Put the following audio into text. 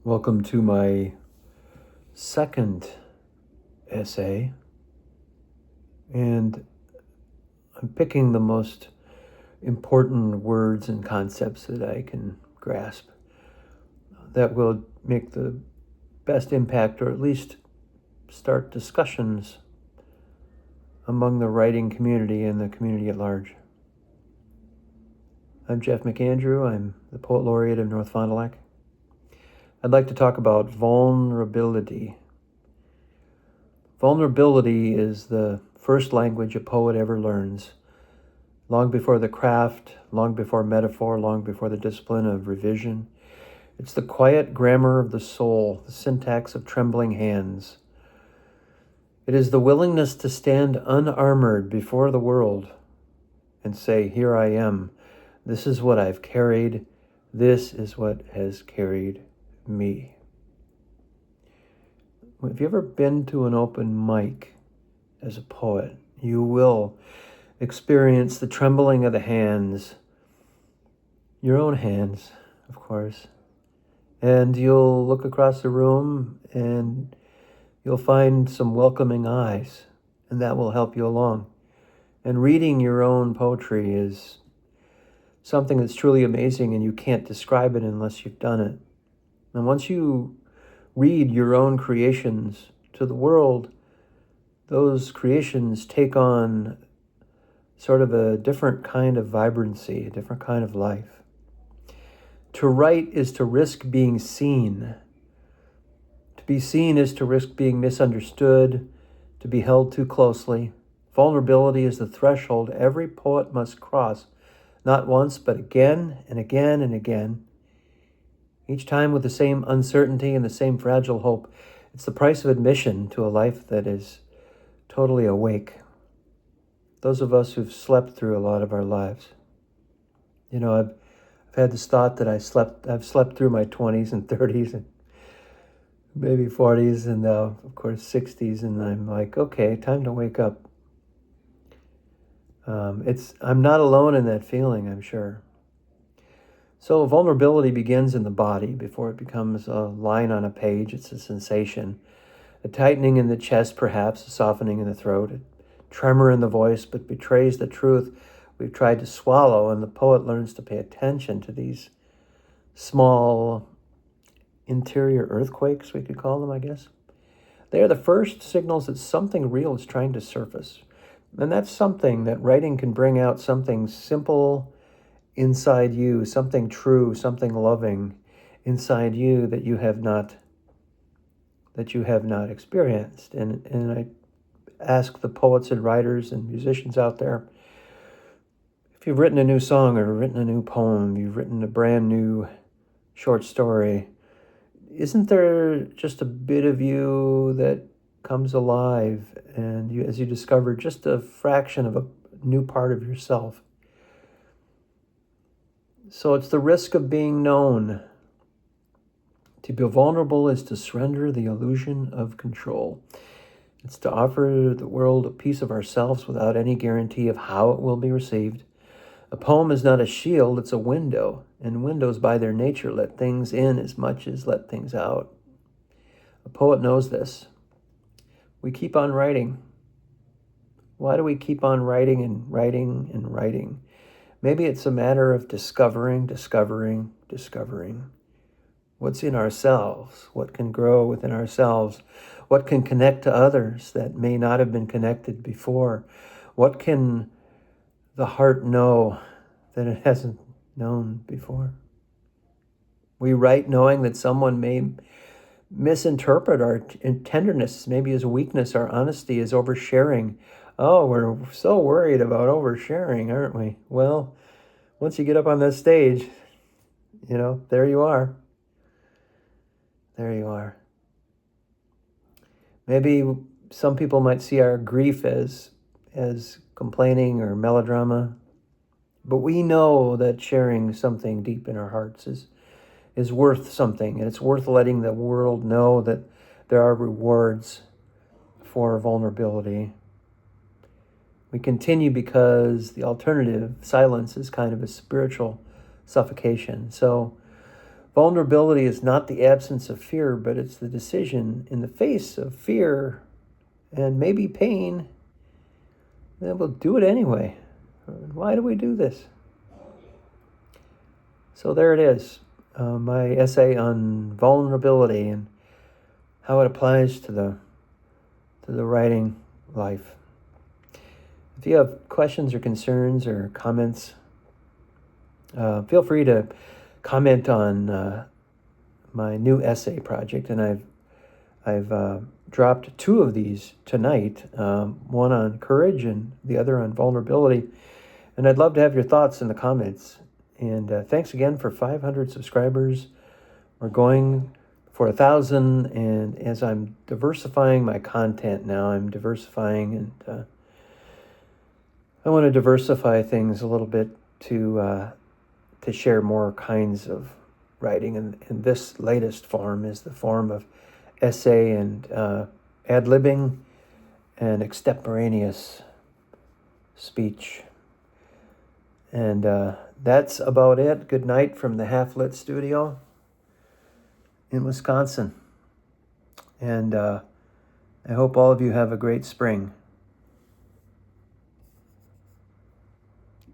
Welcome to my second essay, and I'm picking the most important words and concepts that I can grasp that will make the best impact, or at least start discussions among the writing community and the community at large. I'm Jeff McAndrew. I'm the Poet Laureate of North Fond du Lac. I'd like to talk about vulnerability. Vulnerability is the first language a poet ever learns, long before the craft, long before metaphor, long before the discipline of revision. It's the quiet grammar of the soul, the syntax of trembling hands. It is the willingness to stand unarmored before the world and say, "Here I am. This is what I've carried. This is what has carried me." Have you ever been to an open mic as a poet? You will experience the trembling of the hands, your own hands, of course. And you'll look across the room and you'll find some welcoming eyes, and that will help you along. And reading your own poetry is something that's truly amazing, and you can't describe it unless you've done it. And once you read your own creations to the world, those creations take on sort of a different kind of vibrancy, a different kind of life. To write is to risk being seen. To be seen is to risk being misunderstood, to be held too closely. Vulnerability is the threshold every poet must cross, not once, but again and again and again. Each time with the same uncertainty and the same fragile hope. It's the price of admission to a life that is totally awake. Those of us who've slept through a lot of our lives. I've had this thought that I've slept through my 20s and 30s and maybe 40s and now, of course, 60s, and I'm like, okay, time to wake up. I'm not alone in that feeling, I'm sure. So vulnerability begins in the body before it becomes a line on a page. It's a sensation, a tightening in the chest, perhaps, a softening in the throat, a tremor in the voice, but betrays the truth we've tried to swallow, and the poet learns to pay attention to these small interior earthquakes, we could call them, I guess. They are the first signals that something real is trying to surface. And that's something that writing can bring out, something simple inside you, something true, something loving inside you that you have not experienced. And I ask the poets and writers and musicians out there, if you've written a new song or written a new poem, you've written a brand new short story, isn't there just a bit of you that comes alive, and as you discover just a fraction of a new part of yourself? So it's the risk of being known. To be vulnerable is to surrender the illusion of control. It's to offer the world a piece of ourselves without any guarantee of how it will be received. A poem is not a shield, it's a window, and windows by their nature let things in as much as let things out. A poet knows this. We keep on writing. Why do we keep on writing and writing and writing? Maybe it's a matter of discovering what's in ourselves, what can grow within ourselves, what can connect to others that may not have been connected before, what can the heart know that it hasn't known before. We write knowing that someone may misinterpret our tenderness, maybe as weakness, our honesty as oversharing. Oh, we're so worried about oversharing, aren't we? Well, once you get up on that stage, there you are. There you are. Maybe some people might see our grief as complaining or melodrama, but we know that sharing something deep in our hearts is worth something, and it's worth letting the world know that there are rewards for vulnerability. We continue because the alternative, silence, is kind of a spiritual suffocation. So Vulnerability is not the absence of fear, but it's the decision in the face of fear and maybe pain that we'll do it anyway. Why do we do this? So there it is, my essay on vulnerability and how it applies to the writing life. If you have questions or concerns or comments, feel free to comment on my new essay project, and I've dropped 2 of these tonight, one on courage and the other on vulnerability, and I'd love to have your thoughts in the comments. And thanks again for 500 subscribers. We're going for 1,000, and as I'm diversifying my content now, I'm diversifying, and I want to diversify things a little bit to share more kinds of writing, and this latest form is the form of essay and ad-libbing and extemporaneous speech. And that's about it. Good night from the Half Lit Studio in Wisconsin. And I hope all of you have a great spring.